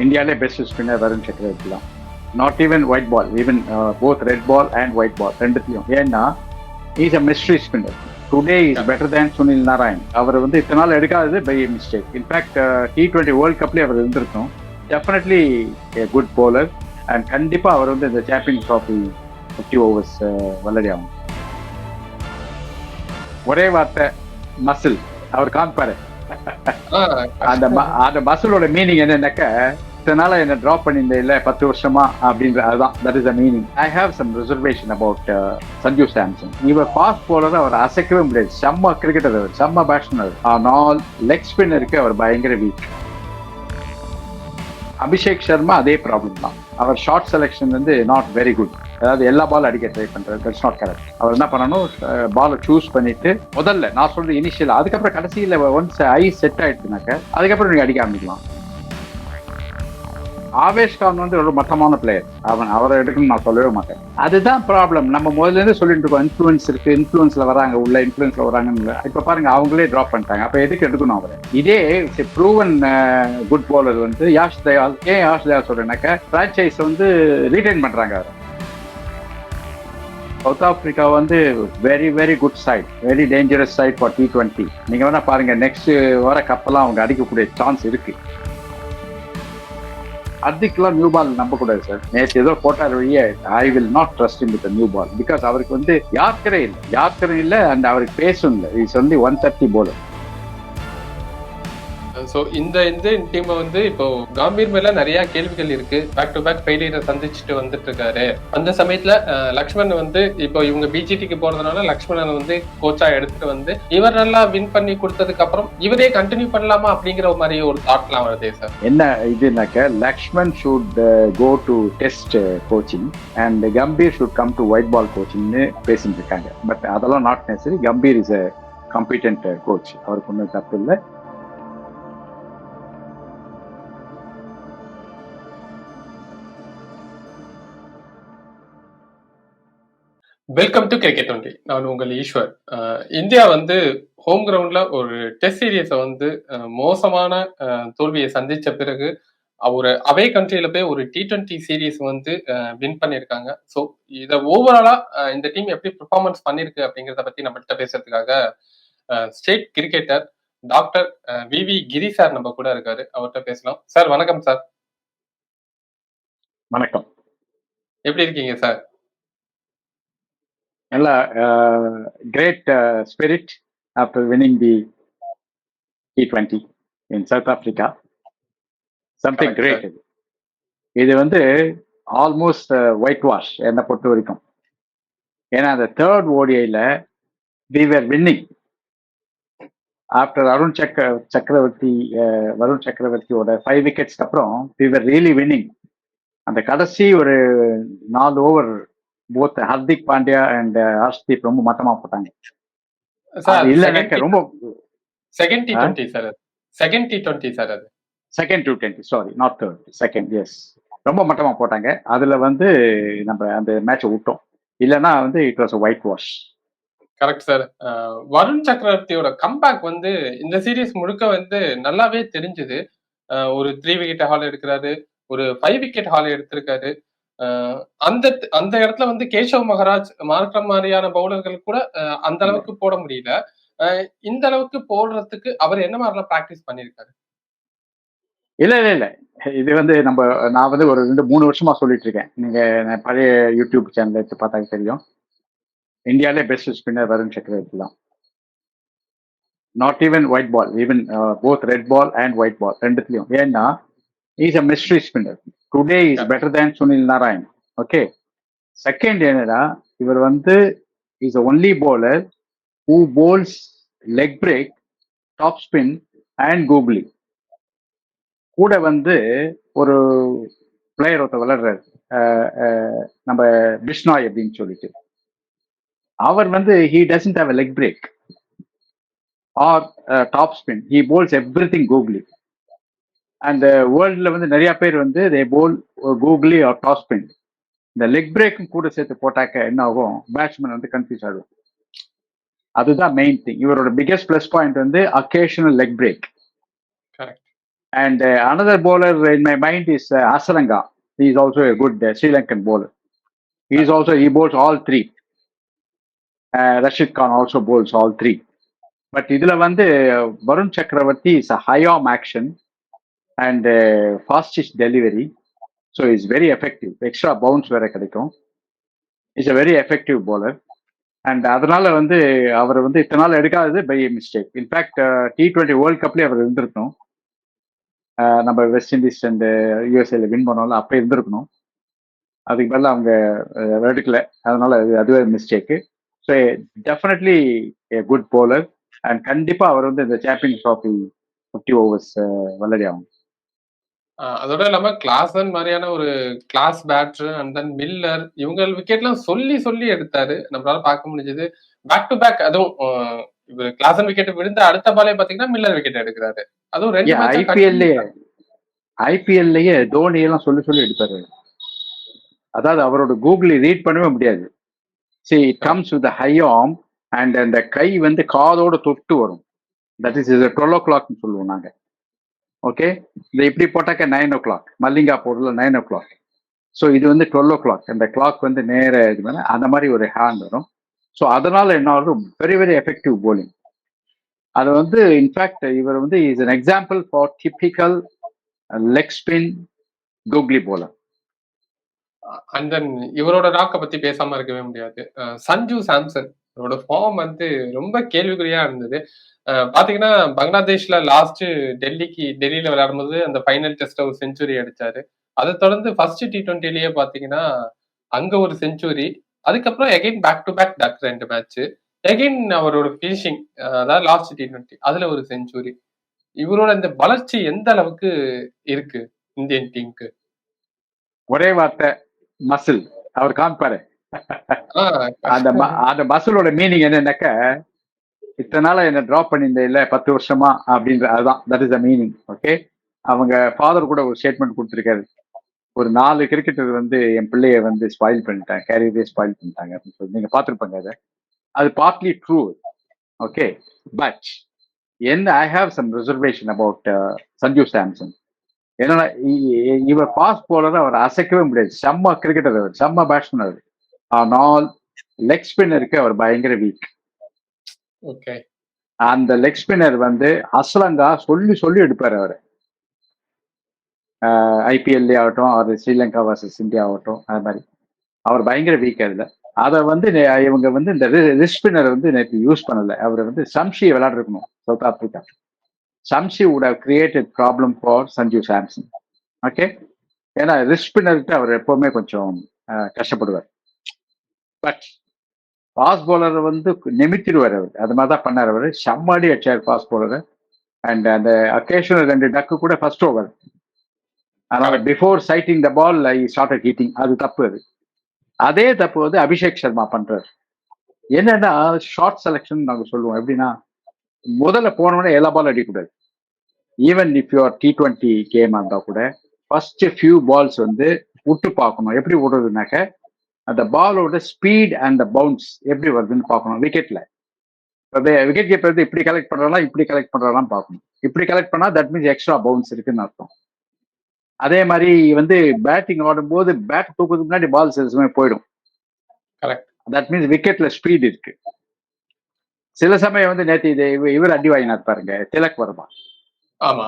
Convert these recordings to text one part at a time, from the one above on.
இந்தியாவிலே best spinner Varun Chakravarthy தான். Not even white ball, even both red ball and white ball ரெண்டுத்தையும். ஏன்னா is a mystery spinner. Today is better than Sunil Narayan. அவர் வந்து இத்தனை நாள் எடுக்காதது by mistake. In fact T20 world கப்லேயே அவர் இருந்திருக்கும். Definitely a good bowler and கண்டிப்பாக அவர் வந்து இந்த சாம்பியன்ஸ் ட்ராஃபி 50 ஓவர்ஸ் விளையாடி ஆகும். ஒரே வார்த்தை மசில். அவர் காமிப்பாரு. அந்த மசிலோட மீனிங் என்னன்னாக்க, இதனால என்ன டிராப் பண்ணியிருந்த இல்ல 10 வருஷமா அப்படின்ற அதுதான். That is the meaning. I have some reservation about Sanju Samson. இவர் ஃபாஸ்ட் போலர், அவர் அசைக்கவே முடியாது. செம்ம கிரிக்கெட்டர், அவர் செம்ம பேட்ஸ்மேன். ஆனால் லெக் ஸ்பின்னருக்கு அவர் பயங்கர வீக். அபிஷேக் சர்மா அதே ப்ராப்ளம் தான். அவர் ஷார்ட் செலெக்ஷன் வந்து நாட் வெரி குட். அதாவது எல்லா பால் அடிக்க ட்ரை பண்றாரு. That's not correct. அவர் என்ன பண்ணணும், பாலை சூஸ் பண்ணிட்டு முதல்ல நான் சொல்றது இனிஷியல், அதுக்கப்புறம் கடைசியில் ஒன்ஸ் ஐ செட் ஆயிடுச்சுனாக்க அதுக்கப்புறம் நீங்க அடிக்க ஆரம்பிக்கலாம். ஆவேஷ் கான் வந்து ஒரு மட்டமான பிளேயர். அவரை எடுக்கணும்னு நான் சொல்லவே மாட்டேன். அதுதான் ப்ராப்ளம். நம்ம முதல்ல இருந்து சொல்லிட்டு இருக்கோம், இன்ஃபுளுன்ஸ் இருக்கு, இன்ஃபுளுன்ஸ்ல வராங்க, உள்ள இன்ஃபுளுன்ஸ்ல வராங்கன்னு. இப்ப பாருங்க, அவங்களே டிராப் பண்ணிட்டாங்க. அப்ப எதுக்கு எடுக்கணும் அவரை? இதே ப்ரூவன் குட் bowler வந்து யாஷ் தயால். ஏன் யாஷ் தயால் சொல்றேன்னாக்க, பிரான்ச்சைஸ் வந்து ரீடைன் பண்றாங்க அவரை. சவுத் ஆப்பிரிக்கா வந்து very very good side, very dangerous side for T20. நீங்க வேணா பாருங்க, நெக்ஸ்ட் வர கப்பெல்லாம் அவங்க அடிக்கக்கூடிய சான்ஸ் இருக்கு. அதுக்கெல்லாம் நியூ பால் நம்ப கூடாது சார். நேற்று ஏதோ போட்டார் வழியே, I will not trust in with new ball. Because அவருக்கு வந்து யார்க்கரே இல்லை அண்ட் அவருக்கு பேசும் இல்லை. It's only 130 bowler. ஸோ இந்த டீமை வந்து இப்போ கம்பீர் மேல நிறைய கேள்விகள் இருக்கு. பேக் டு பேக் ஃபெயிலியரை சந்திச்சுட்டு வந்துட்டு இருக்காரு. அந்த சமயத்துல லக்ஷ்மண் வந்து இப்போ இவங்க பிஜிடிக்கு போறதுனால லக்ஷ்மணன் வந்து கோச்சா எடுத்துட்டு வந்து இவர் நல்லா வின் பண்ணி கொடுத்ததுக்கு அப்புறம் இவரே கண்டினியூ பண்ணலாமா அப்படிங்கிற மாதிரி ஒரு தாட்லாம் வருது சார். என்ன இதுனாக்க, Laxman should go to test coaching and Gambhir should come to white ball கோச்சிங்னு பேசிட்டு இருக்காங்க. பட் அதெல்லாம் not necessary. Gambhir is a competent coach. அவருக்கு ஒன்றும் தப்பு இல்லை. Welcome to cricket only. நான் உங்கள் ஈஸ்வர். இந்தியா வந்து ஹோம் கிரவுண்ட்ல ஒரு டெஸ்ட் சீரியஸை வந்து மோசமான தோல்வியை சந்திச்ச பிறகு ஒரு அவே கண்ட்ரியில போய் ஒரு T20 சீரீஸ் வந்து வின் பண்ணியிருக்காங்க. ஸோ இதை ஓவராலா இந்த டீம் எப்படி பெர்ஃபார்மன்ஸ் பண்ணிருக்கு அப்படிங்கிறத பத்தி நம்மள்கிட்ட பேசுறதுக்காக ஸ்டேட் கிரிக்கெட்டர் டாக்டர் VV கிரி சார் நம்ம கூட இருக்காரு. அவர்கிட்ட பேசலாம். சார் வணக்கம் சார். வணக்கம். எப்படி இருக்கீங்க சார்? நல்ல great spirit after winning the T20 in South Africa. Something great. இது வந்து ஆல்மோஸ்ட் ஒயிட் வாஷ் என்னை பொறுத்த வரைக்கும். ஏன்னா அந்த தேர்ட் ஓடிஐல we were winning after Varun சக்கரவர்த்தியோட 5 wickets அப்புறம் we were really winning. அந்த கடைசி ஒரு 4 over both Hardik Pandya and Harshdeep ரொம்ப மட்டமா போட்டாங்க. ரொம்ப second T20 sir. Second T20 sorry, not third, second. Yes, ரொம்ப மட்டமா போட்டாங்க. அதுல வந்து நம்ம அந்த மேட்சை விட்டோம். இல்லைன்னா வந்து it was whitewash. Correct sir. Varun சக்கரவர்த்தியோட கம்பேக் வந்து இந்த சீரீஸ் முழுக்க வந்து நல்லாவே தெரிஞ்சுது. ஒரு 3 விக்கெட் ஹால் எடுக்கிறாரு, ஒரு 5 விக்கெட் ஹால் எடுத்திருக்காரு. அந்த அந்த இடத்துல வந்து கேஷவ் மகராஜ் மார்க்கிற மாதிரியான பவுலர்கள் கூட அந்த அளவுக்கு போட முடியல. இந்த அளவுக்கு போடுறதுக்கு அவர் என்ன மாதிரிலாம் பிராக்டிஸ் பண்ணிருக்காரு? இல்ல இது வந்து நான் வந்து ஒரு 2-3 வருஷமா சொல்லிட்டு இருக்கேன். நீங்க பழைய யூடியூப் சேனல் எடுத்து பார்த்தாக்க தெரியும். இந்தியாவிலே பெஸ்ட் ஸ்பின்னர் வருண் சக்கரவர்த்தி தான். Not even white ball, even both red ball and white ball ரெண்டுத்துலயும். ஏன்னா is a mystery spinner. Today is better than Sunil Narayan. Okay. Second என்னன்னா, இவர் வந்து is only bowler who bowls leg break, top spin and googly. கூட வந்து ஒரு player ஒருத்தர் விளையாடுறாரு, நம்ம பிஷ்னாய் அப்படின்னு சொல்லிட்டு. அவர் வந்து he doesn't have a leg break or top spin. He bowls everything googly. அந்த வேர்ல்ட்ல வந்து நிறைய பேர் வந்து they bowl googly or top spin. இந்த லெக் பிரேக்கும் கூட சேர்த்து போட்டாக்க என்ன ஆகும், பேட்ஸ்மேன் வந்து கன்ஃபியூஸ் ஆகும். அதுதான் மெயின் திங். இவரோட பிகெஸ்ட் பிளஸ் பாயிண்ட் வந்து occasional leg break. And another bowler in my mind is Hasaranga. He is also a good Sri Lankan bowler. He bowls all three. Rashid Khan also bowls all three. But இதுல வந்து வருண் சக்கரவர்த்தி is a high arm action and fastest delivery. So it's very effective. Extra bounce வேற கிடைக்கும். Is a very effective bowler. And அதனால வந்து அவர் வந்து இத்தனை நாள் எடுக்காதது by mistake. In fact T20 world கப்லேயே அவர் இருந்திருக்கணும். நம்ம வெஸ்ட் இண்டீஸ் அண்ட் யூஎஸ்ஏல வின் பண்ணோம்ல, அப்போ இருந்திருக்கணும். அதுக்கு பதில் அவங்க எடுக்கல, அதனால அதுவே mistake. So definitely a good bowler and கண்டிப்பா அவர் வந்து இந்த சாம்பியன்ஸ் ட்ராஃபி 50 ஓவர்ஸ் விளையாடி ஆகும். அதோட இல்லாம கிளாசன் மாதிரியான ஒரு class batter and then Miller இவங்க விக்கெட்லாம் சொல்லி சொல்லி எடுத்தாரு, நம்மளால பார்க்க முடிஞ்சது. பேக் டு பேக், அதுவும் இவர் கிளாசன் விக்கெட் விழுந்த அடுத்த பாலே பாத்தீங்கன்னா மில்லர் விக்கெட் எடுக்கிறாரு. அதுவும் ஐபிஎல்லையே தோனி எல்லாம் சொல்லி சொல்லி எடுத்தாரு. அதாவது அவரோட கூகுளை ரீட் பண்ணவே முடியாது. See, it comes with a high arm and அந்த கை வந்து காதோட தொட்டு வரும். தட் இஸ் 12 o'clock சொல்லுவோம் நாங்க. ஓகே, இந்த இப்படி போட்டாக்க 9 o'clock, மல்லிங்கா போடுறதுல 9 o'clock. ஸோ இது வந்து 12 o'clock. அந்த கிளாக் வந்து நேர இது மேலே அந்த மாதிரி ஒரு ஹேண்ட் வரும். ஸோ அதனால என்ன ஆகும், வெரி வெரி எஃபெக்டிவ் போலிங். அது வந்து இன்ஃபேக்ட் இவர் வந்து is an example for typical leg spin googly bowler. And then இவரோட ராக்கை பத்தி பேசாம இருக்கவே முடியாது. சஞ்சு சாம்சன் அவரோட ஃபார்ம் வந்து ரொம்ப கேள்விக்குறியா இருந்தது. பாத்தீங்கன்னா பங்களாதேஷ்ல லாஸ்ட் டெல்லியில விளையாடும் போது அந்த ஃபைனல் டெஸ்ட்ல ஒரு செஞ்சுரி அடிச்சாரு. அதை தொடர்ந்து ஃபர்ஸ்ட் T20லயே பாத்தீங்கன்னா அங்க ஒரு செஞ்சுரி, அதுக்கப்புறம் again back to back duck 2 match, again அவரோட பினிஷிங், அதாவது லாஸ்ட் T20 அதுல ஒரு செஞ்சுரி. இவரோட இந்த வளர்ச்சி எந்த அளவுக்கு இருக்கு இந்தியன் டீமுக்கு? ஒரே வார்த்தை, மசில். அவர் காமிப்பாரு. அந்த மசிலோட மீனிங் என்னன்னாக்க, இத்தனை நாள என்ன டிராப் பண்ணியிருந்த இல்ல 10 வருஷமா அப்படின்ற, அதுதான் that is the meaning. Okay, அவங்க ஃபாதர் கூட ஒரு ஸ்டேட்மெண்ட் கொடுத்துருக்காரு, ஒரு 4 கிரிக்கெட்டர் வந்து என் பிள்ளைய வந்து ஸ்பாயில் பண்ணிட்டாங்க, கேரியரே ஸ்பாயில் பண்ணிட்டாங்க அப்படின்னு சொல்லி. நீங்க பார்த்துருப்பாங்க அதை. அது பார்ட்லி ட்ரூ. ஓகே, பட் என்ன, I have some reservation about Sanju Samson. ஏன்னா இவர் ஃபாஸ்ட் போலர், அவர் அசைக்கவே முடியாது. செம்ம கிரிக்கெட்டர் அவர், செம்ம பேட்ஸ்மேன் அவர். ஆனால் லெக் ஸ்பின்னருக்கு அவர் பயங்கர வீக். ஓகே, அந்த லெக் ஸ்பின்னர் வந்து அஸ்லங்கா சொல்லி சொல்லி எடுப்பாரு அவர். ஐபிஎல்லே ஆகட்டும், அவர் ஸ்ரீலங்கா வர்சஸ் இந்தியா ஆகட்டும், அது மாதிரி அவர் பயங்கர வீக். அதுல அதை வந்து இவங்க வந்து இந்த ரிஸ்ட் ஸ்பின்னர் வந்து நேற்று யூஸ் பண்ணல. அவர் வந்து சம்ஷி விளையாடுருக்கணும், South Africa. Shamsi would have created problem for Sanju Samson. Okay, ஏன்னா ரிஸ்ட் ஸ்பின்னர்கிட்ட அவர் எப்பவுமே கொஞ்சம் கஷ்டப்படுவார். பட் ஃபாஸ்ட் பவுலர் வந்து நிமித்திடுவார் அவர். அது மாதிரி தான் பண்ணார் அவர். செம்மாடி அடிச்சார் ஃபாஸ்ட் பவுலர். அண்ட் அந்த அக்கேஷனல் 2 டக்கு கூட ஃபர்ஸ்ட் ஓவர். அதனால before sighting the ball I started hitting. அது தப்பு. அது அதே தப்பு வந்து அபிஷேக் சர்மா பண்றாரு. என்னன்னா ஷார்ட் செலக்ஷன் நாங்க சொல்லுவோம். எப்படின்னா, முதல்ல போனோடனே எல்லா பால் அடிக்கக்கூடாது. Even if you are T20 game இருந்தா கூட ஃபர்ஸ்ட் ஃபியூ பால்ஸ் வந்து விட்டு பார்க்கணும். எப்படி விடுறதுனாக்க, அந்த பாலோட ஸ்பீட் அண்ட் பவுன்ஸ் எப்படி வருதுன்னு பார்க்கணும். விக்கெட்ல விக்கெட் கீப்பர் வந்து இப்படி கலெக்ட் பண்றாங்களா, இப்படி கலெக்ட் பண்றாங்களான்னு பார்க்கணும். இப்படி கலெக்ட் பண்ணா தட் மீன்ஸ் எக்ஸ்ட்ரா பவுன்ஸ் இருக்குன்னு அர்த்தம். அதே மாதிரி வந்து பேட்டிங் ஆடும்போது பேட் தூக்குறதுக்கு முன்னாடி பால் சில சமயம் போயிடும். தட் மீன்ஸ் விக்கெட்ல ஸ்பீட் இருக்கு. சில சமயம் வந்து நேற்று இவர் அடி வாங்கினார் பாருங்க, திலக் வர்மா. ஆமா,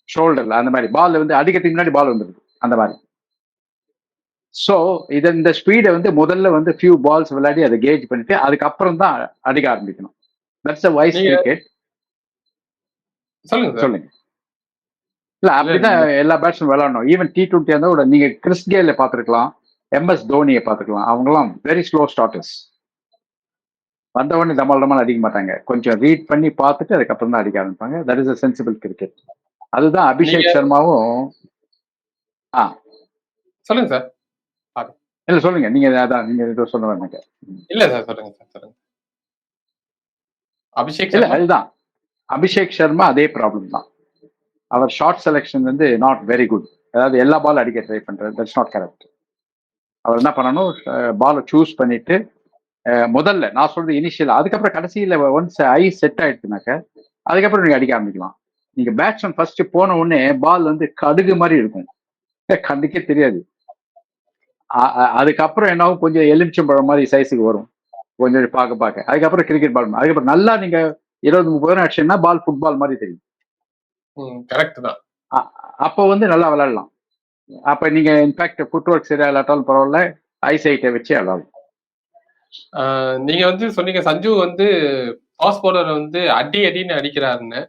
ஷோல்டர்ல அந்த மாதிரி பால் வந்து அடிக்கிறதுக்கு முன்னாடி பால் வந்துருது அந்த மாதிரி. ஸோ இந்த ஸ்பீடை வந்து முதல்ல வந்து ஃபியூ பால்ஸ் விளையாடி அதை கேஜ் பண்ணிட்டு அதுக்கப்புறம் தான் அடிக்க ஆரம்பிக்கணும். That's a wise cricket. சொல்லுங்க. இல்ல, அப்படிதான் எல்லா பேட்ஸ்மேன் விளையாடணும். ஈவன் T20 இருந்தா கூட நீங்க கிறிஸ் கேல பாத்துருக்கலாம், MS தோனியை பாத்துக்கலாம். அவங்கலாம் வெரி ஸ்லோ ஸ்டார்டர்ஸ். வந்தவொடனே டமால் அடிக்க மாட்டாங்க. கொஞ்சம் ரீட் பண்ணி பார்த்துட்டு அதுக்கப்புறம் தான் அடிக்க ஆரம்பிப்பாங்க. That is a sensible cricket. அதுதான் அபிஷேக் சர்மாவும். சொல்லுங்க சார். இல்ல சொல்லுங்க, நீங்க அதான் நீங்க ஏதோ சொல்ல வேண்டாங்க. இல்ல சார், சொல்லுங்க சார், சொல்லுங்க. அபிஷேக் இல்ல, அதுதான் அபிஷேக் சர்மா அதே ப்ராப்ளம் தான். அவர் ஷார்ட் செலெக்ஷன் வந்து நாட் வெரி குட். அதாவது எல்லா பால் அடிக்க ட்ரை பண்றாரு. That's not correct. அவர் என்ன பண்ணணும், பாலை சூஸ் பண்ணிட்டு முதல்ல நான் சொல்றது இனிஷியல், அதுக்கப்புறம் கடைசியில ஒன்ஸ் ஐ செட் ஆயிடுச்சுனாக்க அதுக்கப்புறம் நீங்க அடிக்க ஆரம்பிக்கலாம். நீங்க பேட்ஸ்மேன் ஃபர்ஸ்ட் போன உடனே பால் வந்து கடுகு மாதிரி இருக்கும், கண்ணுக்கே தெரியாது. அதுக்கப்புறம் என்னாகும், கொஞ்சம் எலுமிச்சம்பழம் மாதிரி சைஸுக்கு வரும் கொஞ்சம் பார்க்க பார்க்க. அதுக்கப்புறம் கிரிக்கெட் பால், அதுக்கப்புறம் நல்லா நீங்க 20-30 ரன் அடிச்சீங்கன்னா பால் ஃபுட்பால் மாதிரி தெரியும். கரெக்ட் தான். அப்போ வந்து நல்லா விளையாடலாம். அப்ப நீங்க இன்ஃபேக்ட் ஃபுட் ஒர்க் சரியா இல்லாட்டாலும் பரவாயில்ல, ஐசைட்டை வச்சு விளையாடலாம். நீங்க வந்து சொன்னீங்க சஞ்சு வந்து ஃபாஸ்ட் பவுலர் வந்து அடின்னு அடிக்கிறாருன்னு.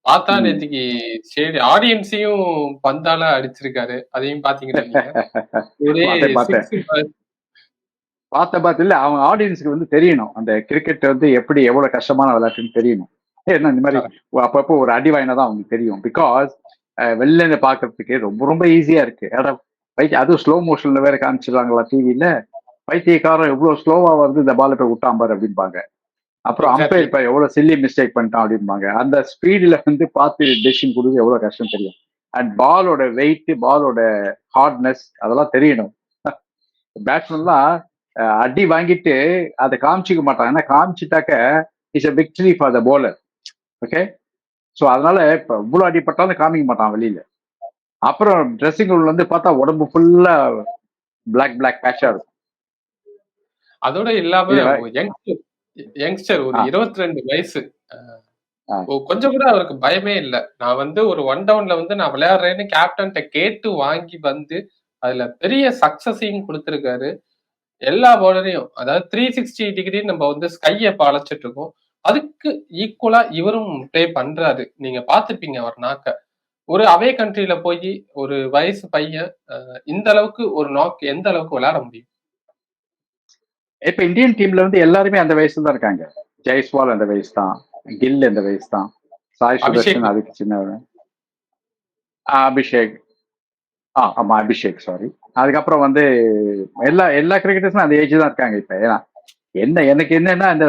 பார்த்தா நேற்றுக்கு சரி ஆடியன்ஸையும் பந்தால அடிச்சிருக்காரு, அதையும் பாத்தீங்கன்னா பார்த்த இல்ல, அவங்க ஆடியன்ஸுக்கு வந்து தெரியணும் அந்த கிரிக்கெட் வந்து எப்படி எவ்வளவு கஷ்டமான விளையாட்டுன்னு தெரியணும். ஏன்னா இந்த மாதிரி அப்பப்போ ஒரு அடி வாங்கினாதான் அவங்களுக்கு தெரியும். பிகாஸ் வெளில இருந்து பாக்குறதுக்கு ரொம்ப ரொம்ப ஈஸியா இருக்கு. அதுவும் ஸ்லோ மோஷன்ல வேற காமிச்சிருவாங்களா டிவில, பைத்தியக்காரன் எவ்வளவு ஸ்லோவா வந்து இந்த பால் போய் விட்டாம்பாரு அப்படிம்பாங்க. அப்புறம் அம்பையர் இப்ப எவ்வளவு சில்லி மிஸ்டேக் பண்ணிட்டான் அப்படிம்பாங்க. அந்த ஸ்பீட்ல வந்து பார்த்து டெசிஷன் கொடுத்து எவ்வளவு கஷ்டம் தெரியும். அண்ட் பாலோட வெயிட், பாலோட ஹார்ட்னஸ் அதெல்லாம் தெரியணும். பேட்ஸ்மேன்லாம் அடி வாங்கிட்டு அதை காமிச்சிக்க மாட்டாங்க. ஏன்னா காமிச்சிட்டாக்க it's a victory for the bowler. Okay, so அதனால இப்ப இவ்வளவு அடிப்பட்டாலும் காமிக்க மாட்டான் வெளியில. அப்புறம் ட்ரெஸ்ஸிங் ரூம்ல வந்து பார்த்தா உடம்பு ஃபுல்லா பிளாக் பேட்சா இருக்கும். அதோட இல்லாம யங்ஸ்டர் ஒரு 22 வயசு, கொஞ்சம் கூட அவருக்கு பயமே இல்லை. நான் வந்து ஒரு 1 டவுன்ல வந்து நான் விளையாடுறேன்னு கேப்டன்ட்ட கேட்டு வாங்கி வந்து அதுல பெரிய சக்சஸையும் கொடுத்திருக்காரு. எல்லா பவுலரையும், அதாவது 360 டிகிரி நம்ம வந்து ஸ்கைய அழைச்சிட்டு இருக்கோம், அதுக்கு ஈக்குவலா இவரும் பிளே பண்றாரு. நீங்க பாத்துப்பீங்க அவர் நாக்க. ஒரு அவே கண்ட்ரில போய் ஒரு வயசு பையன் இந்த அளவுக்கு ஒரு நாக் எந்த அளவுக்கு விளையாட முடியும்? இப்ப இந்தியன் டீம்ல வந்து எல்லாருமே அந்த வயசுல தான் இருக்காங்க. ஜெய்ஸ்வால் அந்த வயசு தான், கில் அந்த வயசு தான், சாய் சுதர்ஷன் அதுக்கு சின்னவன், அபிஷேக், ஆமா அபிஷேக் சாரி. அதுக்கப்புறம் வந்து எல்லா கிரிக்கெட்டர்ஸும் அந்த ஏஜ் தான் இருக்காங்க இப்ப. ஏன்னா எனக்கு என்னன்னா இந்த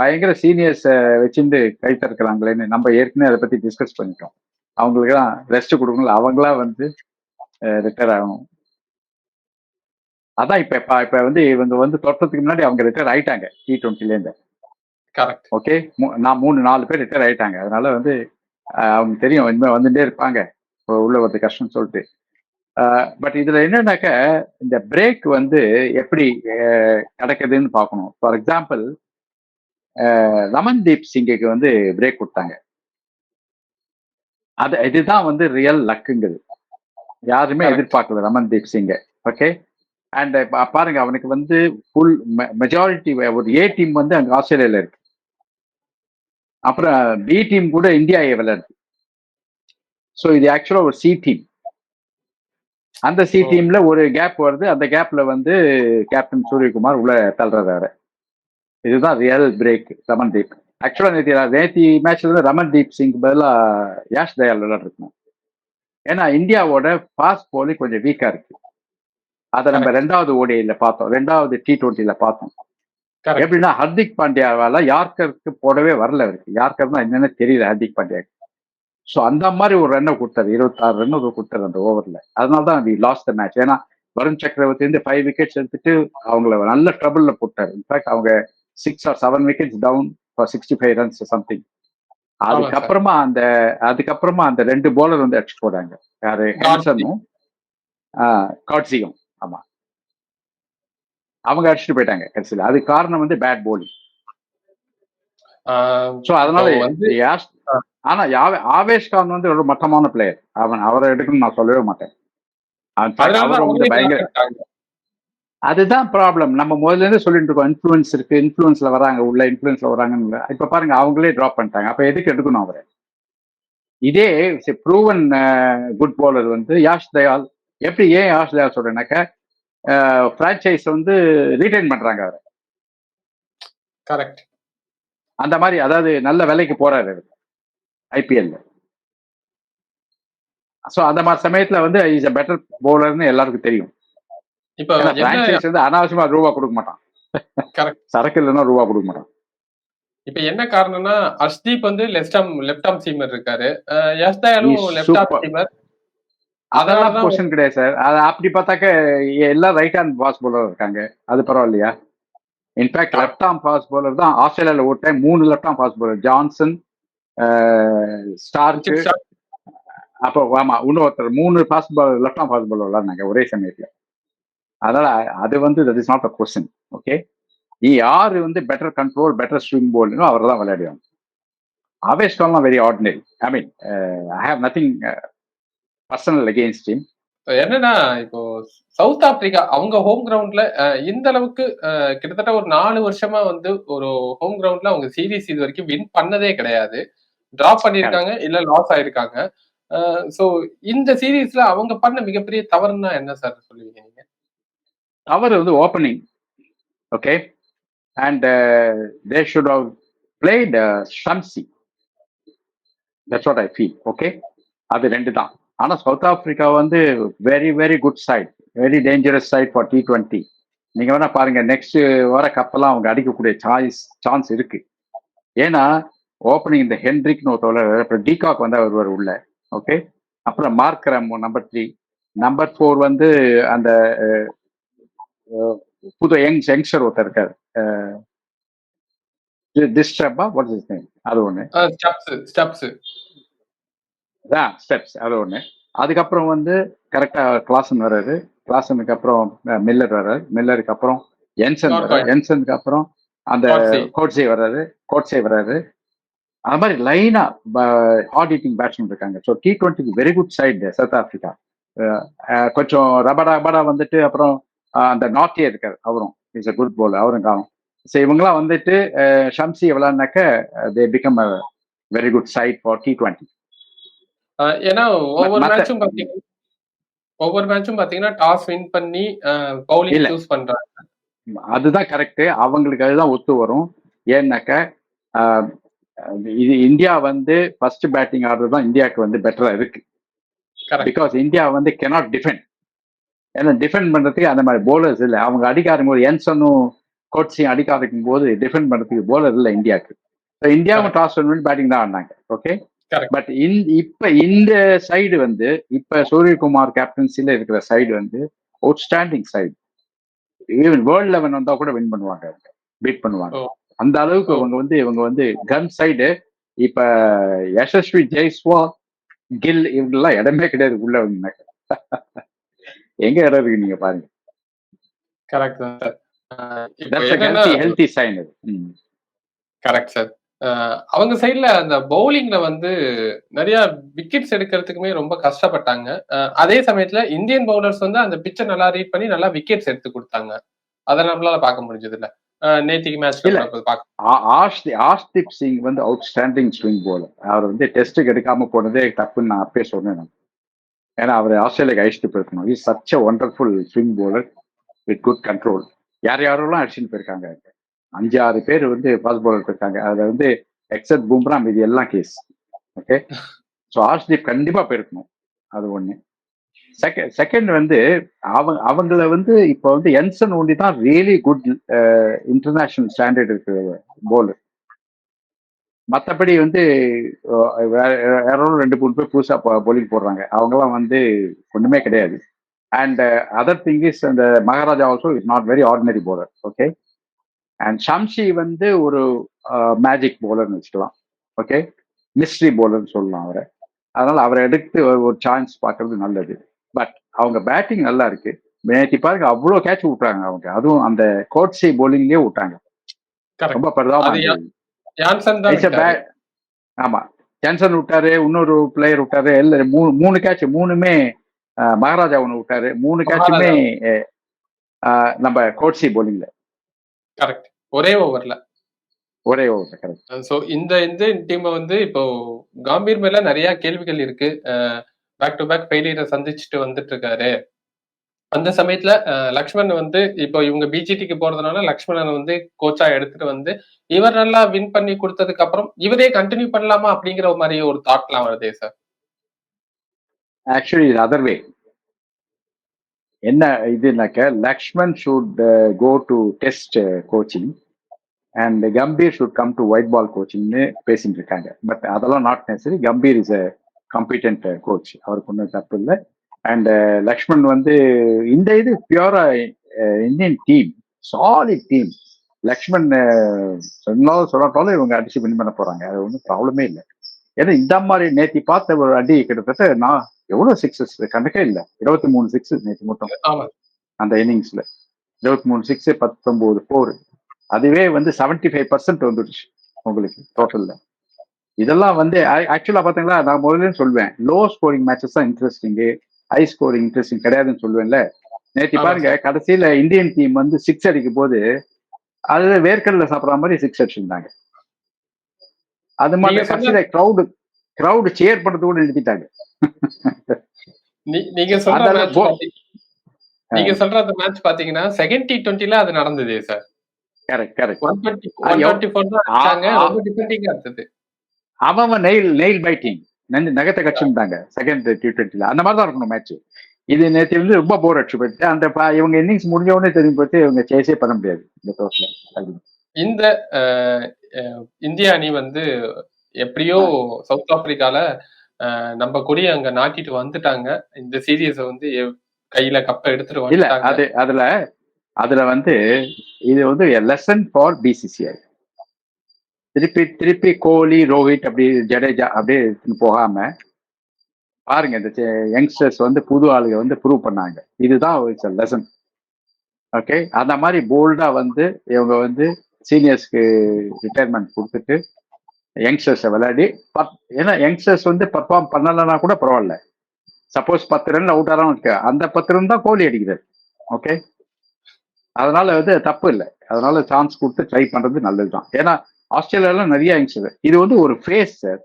பயங்கர சீனியர்ஸ் வச்சிருந்து கை தற்கிறாங்களேன்னு நம்ம ஏற்கனவே அதை பத்தி டிஸ்கஸ் பண்ணிட்டோம். அவங்களுக்கு எல்லாம் ரெஸ்ட் கொடுக்கணும், அவங்களா வந்து ரிட்டையர் ஆகணும். அதான் இப்ப வந்து இவங்க வந்து தொட்டத்துக்கு முன்னாடி அவங்க ரிட்டையர் ஆயிட்டாங்க T20ல இருந்து. ஓகே, நான் 3-4 பேர் ரிட்டையர் ஆயிட்டாங்க. அதனால வந்து அவங்க தெரியும் இனிமே வந்துட்டே இருப்பாங்க, உள்ள வந்து கஷ்டம்னு சொல்லிட்டு. பட் இதுல என்னன்னாக்க இந்த பிரேக் வந்து எப்படி கிடைக்குதுன்னு பார்க்கணும். ஃபார் எக்ஸாம்பிள் ரமன்தீப் சிங்குக்கு வந்து பிரேக் கொடுத்தாங்க. இதுதான் வந்து ரியல் லக்குங்கிறது. யாருமே எதிர்பார்க்கல ரமன்தீப் சிங்க. ஓகே, அண்ட் பாருங்க அவனுக்கு வந்து ஃபுல் மெஜாரிட்டி ஒரு ஏ டீம் வந்து அங்க ஆஸ்திரேலியால இருக்கு, அப்புறம் பி டீம் கூட இந்தியா விளையாடுது. ஸோ இது ஆக்சுவலா ஒரு சி டீம். அந்த சி டீம்ல ஒரு கேப் வருது, அந்த கேப்ல வந்து கேப்டன் சூரியகுமார் உள்ள தள்ளுறாரு. இதுதான் ரியல் பிரேக் ரமன்தீப். ஆக்சுவலா நேற்று மேட்ச்ல வந்து ரமன்தீப் சிங் பதிலா யாஷ் தயால் விளையாடுறோம். ஏன்னா இந்தியாவோட ஃபாஸ்ட் போலிங் கொஞ்சம் வீக்கா இருக்கு. அதை நம்ம 2வது ஓடிஐல பார்த்தோம், 2வது T20ல பார்த்தோம். எப்படின்னா ஹர்திக் பாண்டியாவால யார்கருக்கு போடவே வரல அவருக்கு. யார்கர்னா என்னன்னு தெரியல ஹர்திக் பாண்டியாவுக்கு. ஸோ அந்த மாதிரி ஒரு ரன்னை கொடுத்தாரு, 26 ரன் கொடுத்தாரு அந்த ஓவர்ல. அதனாலதான் வி லாஸ்ட் த மேட்ச். ஏன்னா வருண் சக்கரவர்த்தி வந்து 5 விக்கெட்ஸ் எடுத்துட்டு அவங்கள நல்ல ட்ரபிள்ல போட்டாரு. இன்ஃபேக்ட் அவங்க 6 or 7 wickets down for 65 runs something. அதுக்கப்புறமா அந்த 2 bowler வந்து அடிச்சு போடாங்க. யாரு, ஹென்சனும் காட்ஸியும். ஆமா, அவங்க அடிச்சுட்டு போயிட்டாங்க கடைசியில். அது காரணம் வந்து பேட் போலிங். ஸோ அதனால ஆனா ஆவேஷ் கான் வந்து ஒரு மட்டமான பிளேயர். அவரை எடுக்கணும்னு நான் சொல்லவே மாட்டேன். பயங்கர, அதுதான் ப்ராப்ளம். நம்ம முதல்ல இருந்து சொல்லிட்டு இருக்கோம் இன்ஃபுளுன்ஸ் இருக்கு, இன்ஃபுளுன்ஸ்ல வராங்க, உள்ள இன்ஃபுளுன்ஸ்ல வராங்கன்னு. இப்ப பாருங்க அவங்களே டிராப் பண்ணிட்டாங்க. அப்ப எதுக்கு எடுக்கணும் அவரை? இதே ப்ரூவன் குட் பவுலர் வந்து யாஷ் தயால். எப்படி ஏன் யாஷ் தயால் சொல்றேன்னாக்க பிரான்சைஸ் வந்து ரீடைன் பண்றாங்க அவரை. கரெக்ட். அந்த மாதிரி, அதாவது நல்ல விலைக்கு போறாரு ஐபிஎல்ல. சோ அந்த மாதிரி சமயத்துல வந்து இஸ் a better bowlerன்னு எல்லாருக்கும் தெரியும். இப்ப பிரான்சைஸ் வந்து அனாவசியமா ரூபா கொடுக்க மாட்டான். சரக்கு இல்லைன்னா ரூபா கொடுக்க மாட்டான். இப்ப என்ன காரணம்னா ஹர்ஷ்தீப் வந்து லெஃப்ட் ஆர்ம் சீமர் இருக்காரு, யஷ் தயாலும் லெஃப்ட் ஆர்ம் சீமர். அதெல்லாம் பொசிஷன் கிடையாது சார். அப்படி பார்த்தாக்க எல்லாம் ரைட் ஹேண்ட் ஃபாஸ்ட் பவுலர் இருக்காங்க, அது பரவாயில்லையா? In fact left arm fast bowler தான் ஆஸ்திரேலியாவில் ஒரு time 3 left arm fast bowler, Johnson, Starc, அப்போ ஆமா இன்னொருத்தர் 3 fast ball left arm fast ball விளாட்னாங்க ஒரே சமயத்துல. அதனால அது வந்து that is not a question. Okay, நீ யாரு வந்து பெட்டர் கண்ட்ரோல் பெட்டர் ஸ்விங் போல்னோ அவர் தான் விளையாடுவாங்க. அவேஸ்டால்லாம் very ordinary. I mean I have nothing personal against him. என்னன்னா இப்போ சவுத் ஆப்பிரிக்கா அவங்க ஹோம் கிரவுண்ட்ல இந்த அளவுக்கு கிட்டத்தட்ட ஒரு 4 வருஷமா வந்து ஒரு ஹோம் கிரவுண்ட்ல அவங்க சீரீஸ் இது வரைக்கும் வின் பண்ணதே கிடையாது. டிராப் பண்ணிருக்காங்க இல்ல லாஸ் ஆயிருக்காங்க. சோ இந்த சீரீஸ்ல அவங்க பண்ண மிகப்பெரிய தவறுன்னா என்ன சார் சொல்லுவீங்க நீங்க? தவறு வந்து opening. Okay, and they should have played Shamsi. That's what I feel. Okay, அது 2 தான். ஆனா சவுத் ஆப்பிரிக்கா வந்து very very good side, very dangerous side for T20. நீங்க வேணா பாருங்க, நெக்ஸ்ட் வர கப்பெல்லாம் அவங்க அடிக்கக்கூடிய சான்ஸ் இருக்கு. ஏன்னா ஓப்பனிங் இந்த ஹென்ரிக்னு ஒருத்தவர், அப்புறம் டிகாக் வந்து வருவார் உள்ள. ஓகே, அப்புறம் மார்க்ரம் நம்பர் 3, நம்பர் 4 வந்து அந்த புது யங்ஸ்டர் ஒருத்தர் இருக்காரு, டிஸ்டர்பா வாட் இஸ் நேம், அது ஒண்ணு. ஸ்டெப்ஸ் அது ஒண்ணு. அதுக்கப்புறம் வந்து கரெக்டா கிளாசன் வர்றாரு, கிளாசனுக்கு அப்புறம் மில்லர் வர்றாரு, மில்லருக்கு அப்புறம் என்சன் வர்றாரு, என்சனுக்கு அப்புறம் அந்த கோட்ஸே வர்றாரு. அது மாதிரி லைனா ஹார்ட் ஹிட்டிங் பேட்ஸ்மேன் இருக்காங்க. So T20 very good side south Africa. கொஞ்சம் ரபடா வந்துட்டு அப்புறம் அந்த நார்த்தியே இருக்காரு, அவரும் இஸ் அ குட் போல், அவரும் காணும். ஸோ இவங்கெல்லாம் வந்துட்டு ஷம்சி விளையாடினாக்க they become a very good side for T20. ஏன்னா ஒவ்வொரு மேட்சும் பாத்தீங்கன்னா டாஸ் வின் பண்ணி பவுலிங் சூஸ் பண்றாங்க. அதுதான் கரெக்ட், அவங்களுக்கு அதுதான் ஒத்து வரும். ஏன்னாக்க இது இந்தியா வந்து ஃபர்ஸ்ட் பேட்டிங் ஆடுறது தான் இந்தியாவுக்கு வந்து பெட்டரா இருக்கு. பிகாஸ் இந்தியா வந்து கெனாட் டிஃபெண்ட். ஏன்னா டிஃபெண்ட் பண்றதுக்கு அந்த மாதிரி போலர்ஸ் இல்லை. அவங்க அடிக்க ஆரம்பிக்கும் என்சனும் கோட்ஸையும் அடிக்க ஆரம்பிக்கும் போது டிஃபெண்ட் பண்றதுக்கு போலர் இல்லை இந்தியாவுக்கு. இந்தியாவும் டாஸ் பண்ணி பேட்டிங் தான் ஆடினாங்க. ஓகே, பட் இப்ப இந்த சைடு வந்து இப்ப சூரியகுமார் கேப்டன்சில இருக்கிற சைடு வந்து outstanding side. Even world eleven வந்தா கூட வின் பண்ணுவாங்க, பீட் பண்ணுவாங்க. அந்த அளவுக்கு இவங்க வந்து கன் சைடு. இப்ப யசஸ்வி ஜெய்ஸ்வால், கில் இவங்கெல்லாம் இடமே கிடையாது உள்ள வந்து. எங்க இடம் இருக்கு நீங்க பாருங்க. Correct sign. Correct sir. அவங்க சைட்ல அந்த பவுலிங்ல வந்து நிறைய விக்கெட்ஸ் எடுக்கிறதுக்குமே ரொம்ப கஷ்டப்பட்டாங்க. அதே சமயத்துல இந்தியன் பவுலர்ஸ் வந்து அந்த பிச்சை நல்லா ரீட் பண்ணி நல்லா விக்கெட்ஸ் எடுத்து கொடுத்தாங்க. அதை நம்மளால பார்க்க முடிஞ்சது இல்ல நேத்திக்கு மேட்ச்ல. ஆஷ்தீப் சிங் வந்து அவுட்ஸ்டாண்டிங் ஸ்விங் போலர். அவர் வந்து டெஸ்ட்டுக்கு எடுக்காம போனதே தப்புன்னு நான் அப்பயே சொன்னேன். ஏன்னா அவர் ஆஸ்திரேலியாவுக்கு அழிச்சிட்டு போயிருக்கணும். Is such a wonderful swing bowler with good control. யாரெல்லாம் அடிச்சுட்டு போயிருக்காங்க, 5-6 பேர் வந்து ஃபாஸ்ட் பவுலர் இருக்காங்க. அதுல வந்து எக்ஸப்ட் பும்ரா இது எல்லாம் கேஸ். ஓகே, ஸோ ஆர்ஷ்தீப் கண்டிப்பா போயிருக்கணும். அது ஒண்ணு. செகண்ட் வந்து அவங்கள வந்து இப்ப வந்து என்சன் ஒண்டி தான் ரியலி குட் இன்டர்நேஷனல் ஸ்டாண்டர்ட் இருக்கு போலர். மற்றபடி வந்து யாரோ 2-3 பேர் புதுசா போலிங் போடுறாங்க, அவங்கெல்லாம் வந்து ஒண்ணுமே கிடையாது. அண்ட் அதர் திங் இஸ் அந்த Maharaja also is not very ordinary bowler. Okay, and Shamsi வந்து ஒரு மேஜிக் போலர்னு வச்சுக்கலாம். ஓகே, மிஸ்ட்ரி போலர்னு சொல்லலாம் அவரை. அதனால அவரை எடுத்து ஒரு சான்ஸ் பார்க்கறது நல்லது. பட் அவங்க பேட்டிங் நல்லா இருக்கு. நேற்று பாருங்க அவ்வளோ கேட்ச் விட்டாங்க அவங்க, அதுவும் அந்த கோட்ஸி போலிங்லயே விட்டாங்க. ரொம்ப பரிதாபம். ஆமா, ஜான்சன் விட்டாரு, இன்னொரு பிளேயர் விட்டாரு, எல்லாரும் 3 கேட்ச், 3மே மகாராஜா ஒன்று விட்டாரு. 3 கேட்சுமே நம்ம கோட்ஸி போலிங்ல. கரெக்ட், ஒரே ஓவர்ல. கரெக்ட். சோ இந்த டீம் வந்து இப்போ காம்பீர் மேல நிறைய கேள்விகள் இருக்கு. பேக் டு பேக் ஃபெயிலியரை சந்திச்சுட்டு வந்துட்டு இருக்காரு. அந்த சமயத்துல லக்ஷ்மண் வந்து இப்போ இவங்க பிஜிடிக்கு போறதுனால லக்ஷ்மணன் வந்து கோச்சா எடுத்துட்டு வந்து இவர் நல்லா வின் பண்ணி கொடுத்ததுக்கு அப்புறம் இவரே கண்டினியூ பண்ணலாமா அப்படிங்கிற மாதிரி ஒரு தாட்லாம் வருதே சார். ஆக்சுவலி அதர் வே என்ன இதுனாக்க, Laxman should go to test coaching and Gambhir should come to white ball கோச்சிங்னு பேசிட்டு இருக்காங்க. பட் அதெல்லாம் not necessary. Gambhir is a competent coach, அவருக்கு ஒன்றும் தப்பு இல்லை. அண்ட் லக்ஷ்மண் வந்து இந்த இது பியூரா Indian team, solid team. Laxman சொன்னாலும் சொல்லாட்டாலும் இவங்க அடிச்சு வின் பண்ண போறாங்க, அது ஒன்றும் ப்ராப்ளமே இல்லை. ஏன்னா இந்த மாதிரி நேத்தி பார்த்த ஒரு அடி கிட்டத்தட்ட நான் எவ்வளவு சிக்ஸஸ் கணக்கே இல்லை, 23 சிக்ஸ் நேற்று மட்டும் ஆமா அந்த இன்னிங்ஸ்ல. 23 சிக்ஸ், 19 4. அதுவே வந்து 75% வந்துடுச்சு உங்களுக்கு டோட்டல்ல. இதெல்லாம் வந்து ஆக்சுவலா பாத்தீங்களா, நான் முதல்ல சொல்லுவேன் லோ ஸ்கோரிங் மேட்சஸ் தான் இன்ட்ரெஸ்டிங், ஹை ஸ்கோரிங் இன்ட்ரெஸ்டிங் கிடையாதுன்னு சொல்லுவேன்ல. நேற்று ஆமா பாருங்க சார். கடைசியில இந்தியன் டீம் வந்து சிக்ஸ் அடிக்கும் போது அது வேர்க்கல்ல சாப்பிட்ற மாதிரி சிக்ஸ் அடிச்சிருந்தாங்க. அது நீங்க மாதிரி சொன்ன கடைசியில கிரௌடு சேர் பண்றது கூட நிறுத்திட்டாங்க. நீங்க சொல்ற அந்த மேட்ச் நீங்க சொல்ற அந்த மேட்ச் பாத்தீங்கன்னா செகண்ட் T20ல அது நடந்தது சார். கரெக்ட் கரெக்ட் 124 தான் அடிச்சாங்க. ரொம்ப டிஃபெண்டிங்கா இருந்தது. அவன் நெயில் பைட்டிங் நகத்தை கட்சிருந்தாங்க செகண்ட் T20ல. அந்த மாதிரி தான் இருக்கணும் மேட்ச். இது நேற்று வந்து ரொம்ப போர் அடிச்சு போயிட்டு அந்த இவங்க இன்னிங்ஸ் முடிஞ்ச உடனே தெரியும் போயிட்டு இவங்க சேஸே பண்ண முடியாது இந்த டோஸ்ல. இந்த இந்திய அணி வந்து எப்படியோ சவுத் ஆப்பிரிக்கால நம்ம கொடி அங்க நாட்டிட்டு வந்துட்டாங்க. இந்த சீரியஸ வந்து கையில கப்ப எடுத்துட்டு வந்துட்டாங்க. இல்ல அதுல வந்து இது வந்து லெசன் ஃபார் பிசிசிஐ. திருப்பி கோலி, ரோஹித், அப்படி ஜடேஜா அப்படியே போகாம பாருங்க, இந்த யங்ஸ்டர்ஸ் வந்து புது ஆளுங்க வந்து ப்ரூவ் பண்ணாங்க. இதுதான் லெசன். ஓகே, அந்த மாதிரி போல்டா வந்து இவங்க வந்து சீனியர்ஸ்க்கு ரிட்டையர்மெண்ட் கொடுத்துட்டு யங்ஸ்டர்ஸை விளையாடி, ஏன்னா யங்ஸ்டர்ஸ் வந்து பர்ஃபார்ம் பண்ணலன்னா கூட பரவாயில்ல. சப்போஸ் 10 ரன் அவுட் ஆகிறான்னு இருக்கு, அந்த 10 ரன் தான் கோலி அடிக்கிறார். ஓகே, அதனால வந்து தப்பு இல்லை. அதனால சான்ஸ் கொடுத்து ட்ரை பண்றது நல்லதுதான். ஏன்னா ஆஸ்திரேலியால நிறைய யங்ஸ்டர், இது வந்து ஒரு ஃபேஸ் சார்.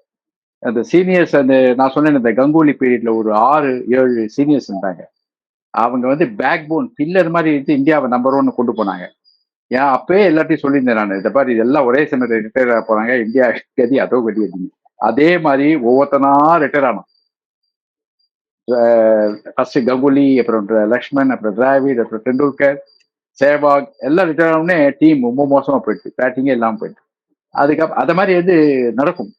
அந்த சீனியர்ஸ், அந்த நான் சொன்னேன் இந்த கங்குலி பீரியட்ல ஒரு 6-7 சீனியர்ஸ் இருந்தாங்க. அவங்க வந்து பேக் போன் பில்லர் மாதிரி இருந்து இந்தியாவை நம்பர் 1 கொண்டு போனாங்க. ஏன் அப்பவே எல்லாத்தையும் சொல்லியிருந்தேன் நான், இந்த மாதிரி இதெல்லாம் ஒரே சமயத்தில் ரிட்டையர் ஆக போறாங்க, இந்தியா கதி அதோ கதி அப்படின்னு. அதே மாதிரி ஒவ்வொருத்தனா ரிட்டையர் ஆனோம். ஃபர்ஸ்ட் கங்குலி, அப்புறம் லக்ஷ்மன், அப்புறம் டிராவிட், அப்புறம் டெண்டுல்கர், சேவாக் எல்லாம் ரிட்டையர் ஆனோடனே டீம் ரொம்ப மோசமா போயிடுச்சு, பேட்டிங்கே இல்லாமல் போயிடுச்சு. அதுக்கப்புறம் அதை மாதிரி வந்து நடக்கும்.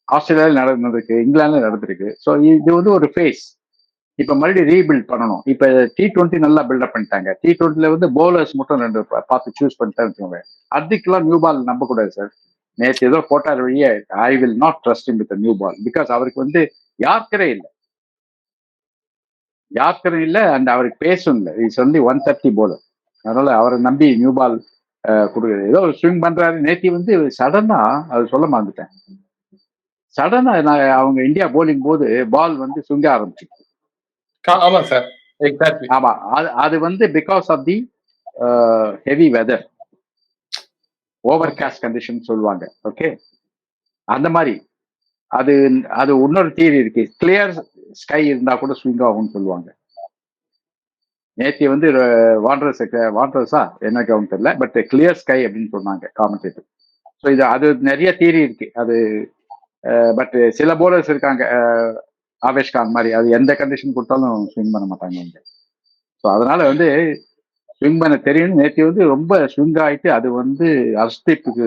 ஆஸ்திரேலியாவில் நடந்திருக்கு, இங்கிலாந்துல நடந்திருக்கு. ஸோ இது வந்து ஒரு ஃபேஸ். இப்ப மறுபடியும் ரீபில்ட் பண்ணணும். இப்ப T20 நல்லா பில்டப் பண்ணிட்டாங்க. T20ல வந்து பவுலர்ஸ் மட்டும் 2 பார்த்து சூஸ் பண்ணிட்டாங்க. அதுக்கெல்லாம் நியூ பால் நம்ப கூடாது சார். நேற்று ஏதோ போட்டார் வழியே, I will not trust in with new ball. Because அவருக்கு வந்து யார்க்கரே இல்லை அண்ட் அவருக்கு பேசும் இல்லை. It's only 130 bowler. அதனால அவரை நம்பி நியூ பால் கொடுக்குறது. ஏதோ ஒரு ஸ்விங் பண்றாரு. நேற்று வந்து சடனா அது சொல்ல மறந்துட்டேன். சடனா அவங்க இந்தியா போலிங் போது பால் வந்து சுங்க ஆரம்பிச்சு. ஆமா சார், எக்ஸாக்ட்லி. ஆமா, அது வந்து because of the heavy weather, overcast condition சொல்லுவாங்க. ஓகே, அந்த மாதிரி அது இன்னொரு தியரி இருக்கு. கிளியர் ஸ்கை இருந்தா கூட ஸ்விங் ஆகும்னு சொல்லுவாங்க. நேற்று வந்து வாண்டர்ஸா என்ன கவுண்ட் தெரியல, பட் கிளியர் ஸ்கை அப்படின்னு சொன்னாங்க காமெண்டேட்டர். ஸோ இது அது நிறைய தியரி இருக்கு அது. பட் சில போலர்ஸ் இருக்காங்க, ஆவேஷ்கான் மாதிரி, அது எந்த கண்டிஷன் கொடுத்தாலும் ஸ்விங் பண்ண மாட்டாங்க. ஸோ அதனால வந்து ஸ்விங் பண்ண தெரியும். நேற்று வந்து ரொம்ப ஸ்விங் ஆயிட்டு அது வந்து அர்ஷ்தீப்புக்கு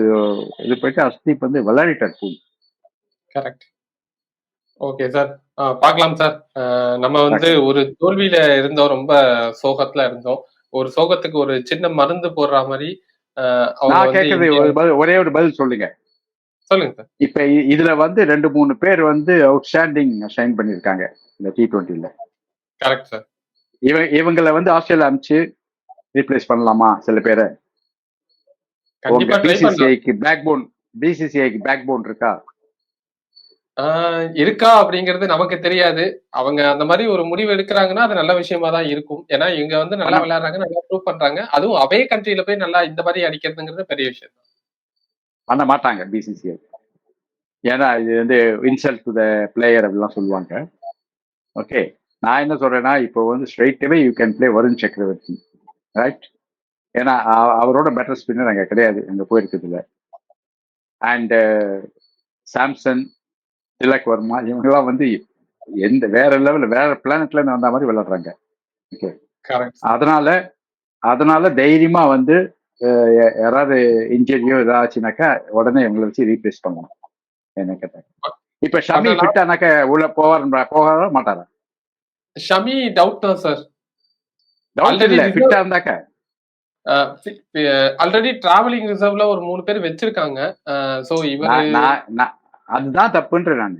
இது போயிட்டு அர்ஷ்தீப் வந்து விளையாடிட்டார் போய். கரெக்ட். ஓகே சார், பார்க்கலாம் சார். நம்ம வந்து ஒரு தோல்வியில இருந்தோம், ரொம்ப சோகத்துல இருந்தோம். ஒரு சோகத்துக்கு ஒரு சின்ன மருந்து போடுற மாதிரி நான் கேட்கறது ஒரே ஒரு பதில் சொல்லுங்க. சொல்லுங்க சார். இப்ப இதுல வந்து 2-3 பேர் வந்து அவுட்ஸ்டாண்டிங் ஷைன் பண்ணிருக்காங்க இந்த T20ல. Correct sir. இவங்களை வந்து ஆஸ்திரேலியா அனுப்பிச்சு ரீப்ளேஸ் பண்ணலாமா சில பேரை? கண்டிப்பா ட்ரை பண்ணலாம். பிசிசிஐக்கு பேக் போன் இருக்கா அப்படிங்கிறது நமக்கு தெரியாது. அவங்க அந்த மாதிரி ஒரு முடிவு எடுக்கிறாங்கன்னா அது நல்ல விஷயமா தான் இருக்கும். ஏன்னா இவங்க வந்து நல்லா விளையாடுறாங்க, நல்லா ப்ரூவ் பண்றாங்க. அதுவும் அவே கண்ட்ரியில போய் நல்லா இந்த மாதிரி அடிக்கிறதுங்கிறது பெரிய விஷயம். பண்ண மாட்டாங்க பிசிசிஐ. ஏன்னா இது வந்து இன்சல்ட் டு த பிளேயர் அப்படிலாம் சொல்லுவாங்க. ஓகே, நான் என்ன சொல்றேன்னா, இப்போ வந்து ஸ்ட்ரைட்டாவே யூ கேன் பிளே வருண் சக்கரவர்த்தி, ரைட்? ஏன்னா அவரோட பெட்டர் ஸ்பின்னர் அங்கே கிடையாது, அங்கே போயிருக்குதுல. அண்ட் சாம்சன், திலக் வர்மா, இவங்கெல்லாம் வந்து வேற லெவலில் வேற பிளானட்ல இருந்து வந்த மாதிரி விளையாடுறாங்க. ஓகே, அதனால தைரியமா வந்து யாராவது இன்ஜுரியோ ஏதாச்சுனாக்கா உடனே இவங்களை வச்சு ரீப்ளேஸ் பண்ணலாம். என்ன கேட்டாங்க, இப்ப ஷமி ஃபிட்டானாக்க உள்ள போக மாட்டாரா? ஷமி டவுட் தான் சார். டவுட் இல்ல, ஃபிட்டா இருந்தாக்க ஆல்ரெடி டிராவலிங் ரிசர்வ்ல ஒரு 3 பேர் வச்சிருக்காங்க. சோ இவரு அதுதான் தப்புன்ற நான்.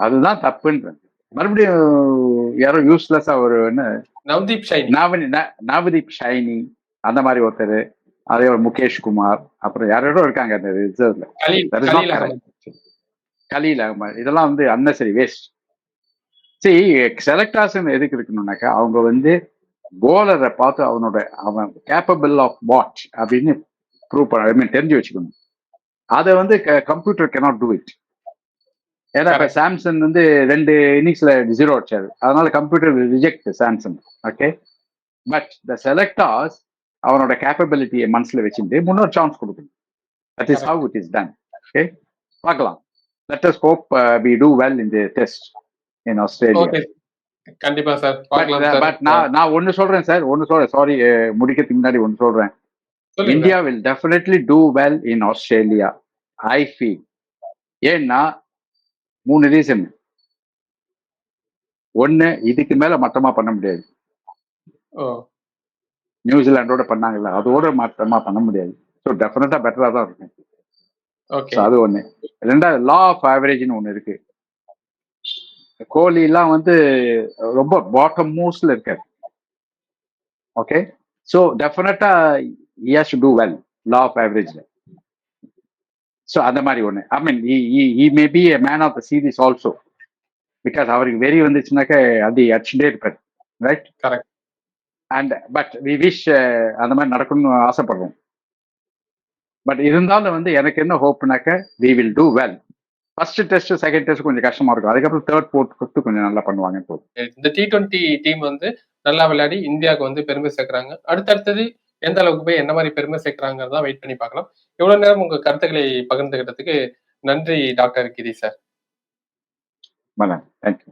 அதுதான் தப்புன்ற. மறுபடியும் யாரோ யூஸ்லெஸ்ஸா ஒரு நவ்தீப் ஷைனி. நவதீப் ஷைனி அந்த மாதிரி ஒருத்தர், அதே ஒரு முகேஷ் குமார், அப்புறம் யாரோ இருக்காங்க அந்த ரிசர்வ்ல. கலீல் அகமது. இதெல்லாம் வந்து அன்னசரி வேஸ்ட். சரி, செலக்டர்ஸ் எதுக்கு இருக்கணும்னாக்கா அவங்க வந்து போலரை பார்த்து அவன் கேப்பபிள் ஆஃப் வாட் அப்படின்னு ப்ரூவ் பண்ண, ஐ மீன் தெரிஞ்சு வச்சுக்கணும். அதை வந்து கம்ப்யூட்டர் cannot do it. ஏன்னா இப்ப சாம்சங் வந்து 2 இன்னிங்ஸ்ல 0 அடிச்சாரு, அதனால computer reject Samson. Okay, but the selectors அவனோட கேப்பபிலிட்டியை மனசுல வச்சுட்டு முன்னொரு சான்ஸ் கொடுக்கணும். That is how it is done. Okay, பார்க்கலாம். Let us hope we do well in the test in Australia. கண்டிப்பா சார். பட் நான் ஒன்னு சொல்றேன் சார், சாரி, முடிக்கிறதுக்கு முன்னாடி ஒன்னு சொல்றேன். India will definitely do well in Australia, I feel. ஏன்னா 3 ரீசன். ஒன்னு, இதுக்கு மேல மட்டமா பண்ண முடியாது. நியூசிலாண்டோட பண்ணாங்கல்ல, அதோட மட்டமா பண்ண முடியாது. ஸோ டெஃபினட்டா பெட்டரா தான் இருக்கும். அது ஒண்ணு. ரெண்டாவது, லா ஆஃப் ஆவரேஜ்னு ஒண்ணு இருக்கு. கோலி எல்லாம் வந்து ரொம்ப பாட்டம் மோஸ்ட்ல இருக்காரு. Okay, so definitely he has to do well law of average. So அந்த மாதிரி ஒண்ணு. I mean he may be a man of the series also, because அவருக்கு வெறி வந்துச்சுனாக்க அது அடிச்சுட்டே இருப்பார். Right, correct. And but we wish அந்த மாதிரி நடக்கணும்னு ஆசைப்படுறோம். பட் இருந்தாலும் வந்து எனக்கு என்ன ஹோப்னாக்க we will do well. First test, second test கொஞ்சம் கஷ்டமா இருக்கும், அதுக்கப்புறம் தேர்ட், ஃபோர்த், ஃபிஃப்த் கொஞ்சம் நல்லா பண்ணுவாங்க. இந்த T20 டீம் வந்து நல்லா விளையாடி இந்தியாவுக்கு வந்து பெருமை சேர்க்கிறாங்க. அடுத்தடுத்தது எந்த அளவுக்கு போய் என்ன மாதிரி பெருமை சேர்க்கிறாங்கிறதா வெயிட் பண்ணி பார்க்கலாம். இவ்வளவு நேரம் உங்க கருத்துக்களை பகிர்ந்துகிட்டதுக்கு நன்றி டாக்டர் கிரி சார். தேங்க்யூ.